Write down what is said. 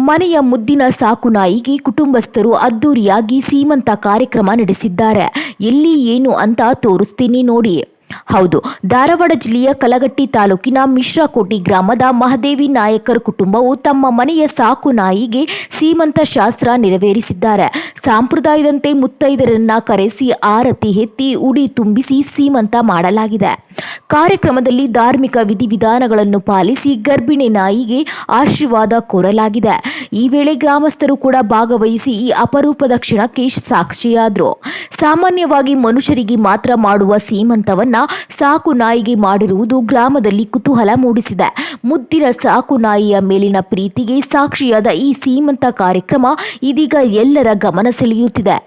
ಮನೆಯ ಮುದ್ದಿನ ಸಾಕು ನಾಯಿಗೆ ಕುಟುಂಬಸ್ಥರು ಅದ್ದೂರಿಯಾಗಿ ಸೀಮಂತ ಕಾರ್ಯಕ್ರಮ ನಡೆಸಿದ್ದಾರೆ. ಎಲ್ಲಿ ಏನು ಅಂತ ತೋರಿಸ್ತೀನಿ ನೋಡಿ. ಹೌದು, ಧಾರವಾಡ ಜಿಲ್ಲೆಯ ಕಲಘಟ್ಟಿ ತಾಲೂಕಿನ ಮಿಶ್ರಕೋಟಿ ಗ್ರಾಮದ ಮಹದೇವಿ ನಾಯಕರ್ ಕುಟುಂಬವು ತಮ್ಮ ಮನೆಯ ಸಾಕು ನಾಯಿಗೆ ಸೀಮಂತ ಶಾಸ್ತ್ರ ನೆರವೇರಿಸಿದ್ದಾರೆ. ಸಂಪ್ರದಾಯದಂತೆ ಮುತ್ತೈದರನ್ನ ಕರೆಸಿ ಆರತಿ ಎತ್ತಿ ಉಡಿ ತುಂಬಿಸಿ ಸೀಮಂತ ಮಾಡಲಾಗಿದೆ. ಕಾರ್ಯಕ್ರಮದಲ್ಲಿ ಧಾರ್ಮಿಕ ವಿಧಿವಿಧಾನಗಳನ್ನು ಪಾಲಿಸಿ ಗರ್ಭಿಣಿ ನಾಯಿಗೆ ಆಶೀರ್ವಾದ ಕೋರಲಾಗಿದೆ. ಈ ವೇಳೆ ಗ್ರಾಮಸ್ಥರು ಕೂಡ ಭಾಗವಹಿಸಿ ಈ ಅಪರೂಪದ ಕ್ಷಣಕ್ಕೆ ಸಾಕ್ಷಿಯಾದರು. ಸಾಮಾನ್ಯವಾಗಿ ಮನುಷ್ಯರಿಗೆ ಮಾತ್ರ ಮಾಡುವ ಸೀಮಂತವನ್ನ ಸಾಕು ನಾಯಿಗೆ ಮಾಡಿರುವುದು ಗ್ರಾಮದಲ್ಲಿ ಕುತೂಹಲ ಮೂಡಿಸಿದೆ. ಮುದ್ದಿನ ಸಾಕು ನಾಯಿಯ ಮೇಲಿನ ಪ್ರೀತಿಗೆ ಸಾಕ್ಷಿಯಾದ ಈ ಸೀಮಂತ ಕಾರ್ಯಕ್ರಮ ಇದೀಗ ಎಲ್ಲರ ಗಮನ ಸೆಳೆಯುತ್ತಿದೆ.